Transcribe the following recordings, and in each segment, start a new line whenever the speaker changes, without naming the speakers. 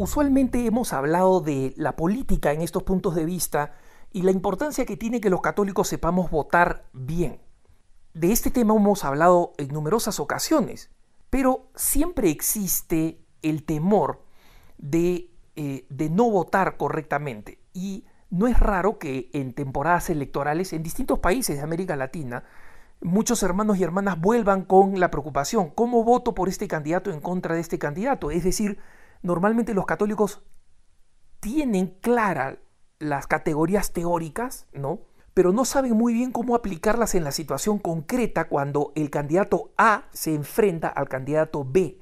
Usualmente hemos hablado de la política en estos puntos de vista y la importancia que tiene que los católicos sepamos votar bien. De este tema hemos hablado en numerosas ocasiones, pero siempre existe el temor de no votar correctamente. Y no es raro que en temporadas electorales en distintos países de América Latina muchos hermanos y hermanas vuelvan con la preocupación: ¿cómo voto por este candidato en contra de este candidato? Es decir, normalmente los católicos tienen claras las categorías teóricas, ¿no? Pero no saben muy bien cómo aplicarlas en la situación concreta cuando el candidato A se enfrenta al candidato B.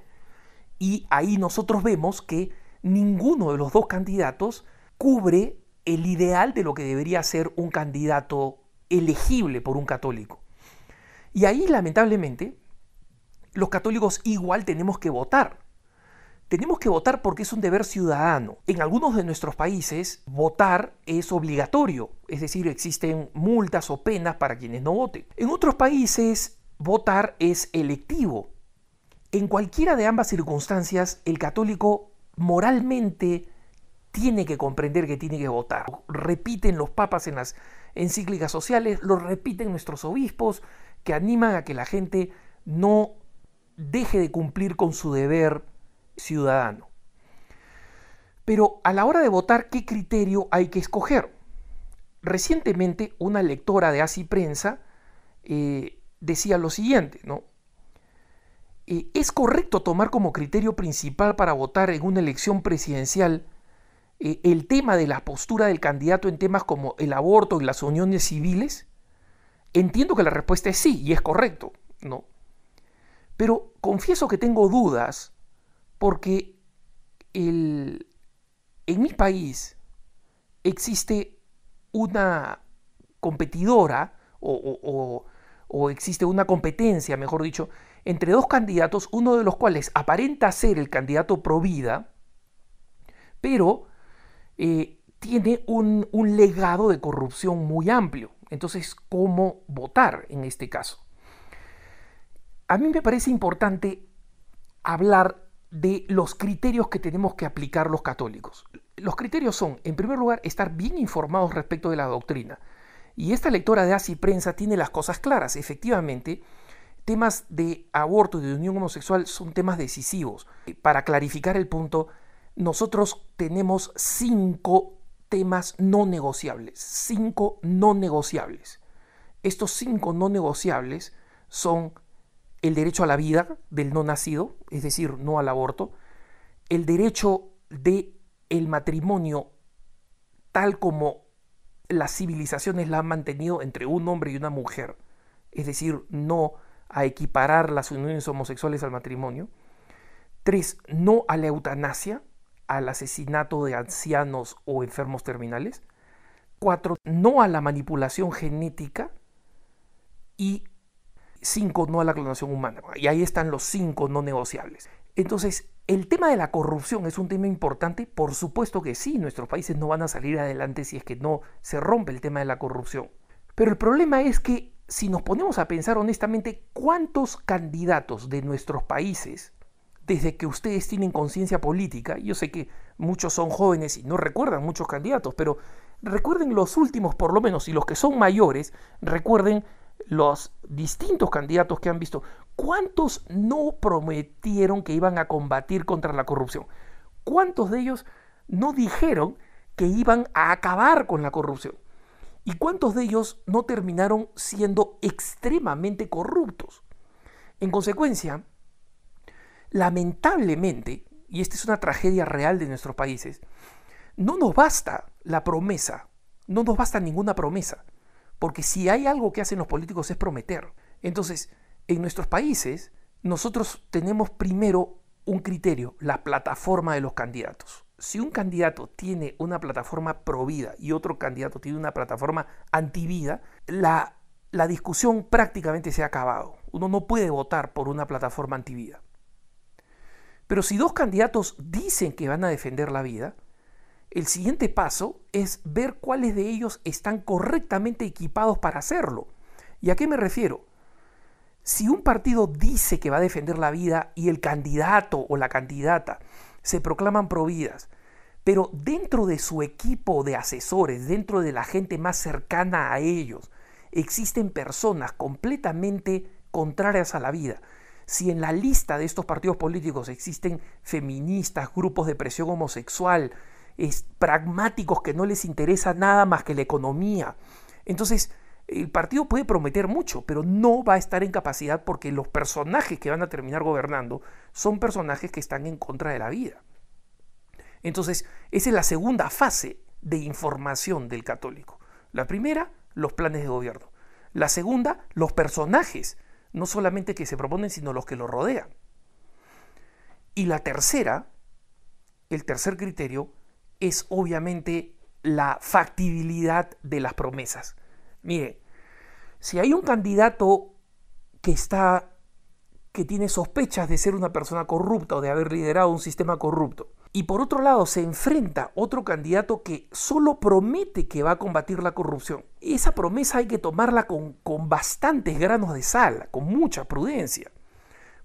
Y ahí nosotros vemos que ninguno de los dos candidatos cubre el ideal de lo que debería ser un candidato elegible por un católico. Y ahí, lamentablemente, los católicos igual tenemos que votar. Tenemos que votar porque es un deber ciudadano. En algunos de nuestros países, votar es obligatorio, es decir, existen multas o penas para quienes no voten. En otros países, votar es electivo. En cualquiera de ambas circunstancias, el católico moralmente tiene que comprender que tiene que votar. Repiten los papas en las encíclicas sociales, lo repiten nuestros obispos, que animan a que la gente no deje de cumplir con su deber ciudadano. Pero a la hora de votar, ¿qué criterio hay que escoger? Recientemente, una lectora de Así Prensa decía lo siguiente, ¿no? ¿Es correcto tomar como criterio principal para votar en una elección presidencial el tema de la postura del candidato en temas como el aborto y las uniones civiles? Entiendo que la respuesta es sí, y es correcto, ¿no? Pero confieso que tengo dudas porque en mi país existe una competidora o existe una competencia, mejor dicho, entre dos candidatos, uno de los cuales aparenta ser el candidato pro vida, pero tiene un legado de corrupción muy amplio. Entonces, ¿cómo votar en este caso? A mí me parece importante hablar de los criterios que tenemos que aplicar los católicos. Los criterios son, en primer lugar, estar bien informados respecto de la doctrina. Y esta lectora de Así Prensa tiene las cosas claras. Efectivamente, temas de aborto y de unión homosexual son temas decisivos. Para clarificar el punto, nosotros tenemos 5 temas no negociables. 5 no negociables. Estos 5 no negociables son el derecho a la vida del no nacido, es decir, no al aborto, el derecho del matrimonio tal como las civilizaciones la han mantenido entre un hombre y una mujer, es decir, no a equiparar las uniones homosexuales al matrimonio. 3, no a la eutanasia, al asesinato de ancianos o enfermos terminales. 4, no a la manipulación genética. Y 5, no a la clonación humana. Y ahí están los 5 no negociables. Entonces, ¿el tema de la corrupción es un tema importante? Por supuesto que sí, nuestros países no van a salir adelante si es que no se rompe el tema de la corrupción. Pero el problema es que si nos ponemos a pensar honestamente, ¿cuántos candidatos de nuestros países, desde que ustedes tienen conciencia política, yo sé que muchos son jóvenes y no recuerdan muchos candidatos, pero recuerden los últimos por lo menos, y los que son mayores, recuerden los distintos candidatos que han visto, ¿cuántos no prometieron que iban a combatir contra la corrupción? ¿Cuántos de ellos no dijeron que iban a acabar con la corrupción? ¿Y cuántos de ellos no terminaron siendo extremadamente corruptos? En consecuencia, lamentablemente, y esta es una tragedia real de nuestros países, no nos basta la promesa, no nos basta ninguna promesa. Porque si hay algo que hacen los políticos es prometer. Entonces, en nuestros países, nosotros tenemos primero un criterio, la plataforma de los candidatos. Si un candidato tiene una plataforma pro vida y otro candidato tiene una plataforma anti vida, la discusión prácticamente se ha acabado. Uno no puede votar por una plataforma anti vida. Pero si dos candidatos dicen que van a defender la vida, el siguiente paso es ver cuáles de ellos están correctamente equipados para hacerlo. ¿Y a qué me refiero? Si un partido dice que va a defender la vida y el candidato o la candidata se proclaman providas, pero dentro de su equipo de asesores, dentro de la gente más cercana a ellos, existen personas completamente contrarias a la vida. Si en la lista de estos partidos políticos existen feministas, grupos de presión homosexual, pragmáticos que no les interesa nada más que la economía, entonces el partido puede prometer mucho, pero no va a estar en capacidad porque los personajes que van a terminar gobernando son personajes que están en contra de la vida. Entonces, esa es la segunda fase de información del católico. La primera, los planes de gobierno. La segunda, los personajes, no solamente que se proponen, sino los que los rodean. Y la tercera, el tercer criterio, es obviamente la factibilidad de las promesas. Miren, si hay un candidato que tiene sospechas de ser una persona corrupta o de haber liderado un sistema corrupto, y por otro lado se enfrenta otro candidato que solo promete que va a combatir la corrupción, esa promesa hay que tomarla con bastantes granos de sal, con mucha prudencia,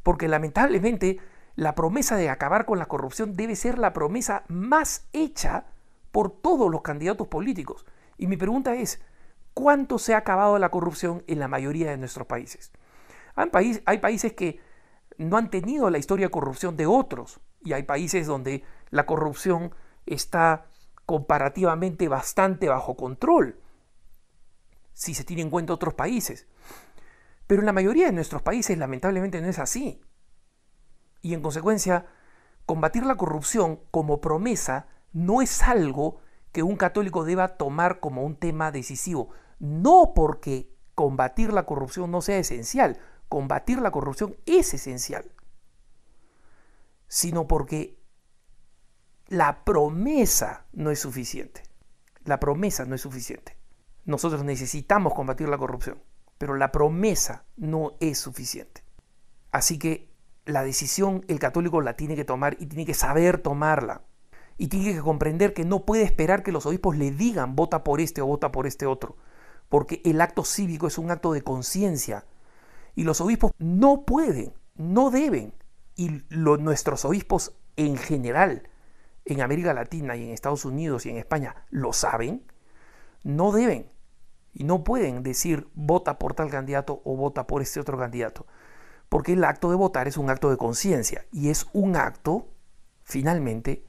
porque lamentablemente la promesa de acabar con la corrupción debe ser la promesa más hecha por todos los candidatos políticos. Y mi pregunta es, ¿cuánto se ha acabado la corrupción en la mayoría de nuestros países? Hay países que no han tenido la historia de corrupción de otros, y hay países donde la corrupción está comparativamente bastante bajo control, si se tiene en cuenta otros países. Pero en la mayoría de nuestros países lamentablemente no es así. Y en consecuencia, combatir la corrupción como promesa no es algo que un católico deba tomar como un tema decisivo. No porque combatir la corrupción no sea esencial, combatir la corrupción es esencial, sino porque la promesa no es suficiente. La promesa no es suficiente. Nosotros necesitamos combatir la corrupción, pero la promesa no es suficiente. Así que la decisión el católico la tiene que tomar y tiene que saber tomarla. Y tiene que comprender que no puede esperar que los obispos le digan vota por este o vota por este otro, porque el acto cívico es un acto de conciencia y los obispos no pueden, no deben, y nuestros obispos en general en América Latina y en Estados Unidos y en España lo saben, no deben y no pueden decir vota por tal candidato o vota por este otro candidato, porque el acto de votar es un acto de conciencia y es un acto finalmente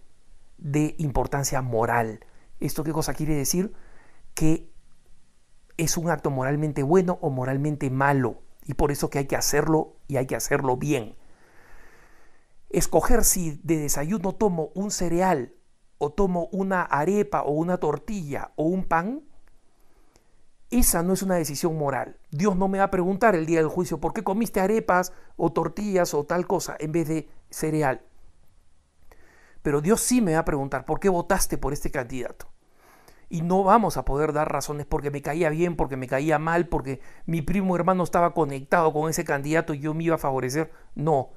de importancia moral. ¿Esto qué cosa quiere decir? Que es un acto moralmente bueno o moralmente malo, y por eso que hay que hacerlo y hay que hacerlo bien. Escoger si de desayuno tomo un cereal o tomo una arepa o una tortilla o un pan, esa no es una decisión moral. Dios no me va a preguntar el día del juicio por qué comiste arepas o tortillas o tal cosa en vez de cereal. Pero Dios sí me va a preguntar por qué votaste por este candidato. Y no vamos a poder dar razones porque me caía bien, porque me caía mal, porque mi primo hermano estaba conectado con ese candidato y yo me iba a favorecer. No,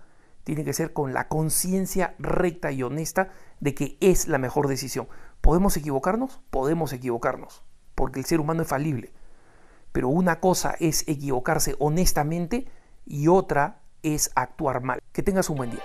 tiene que ser con la conciencia recta y honesta de que es la mejor decisión. ¿Podemos equivocarnos? Podemos equivocarnos, porque el ser humano es falible. Pero una cosa es equivocarse honestamente y otra es actuar mal. Que tengas un buen día.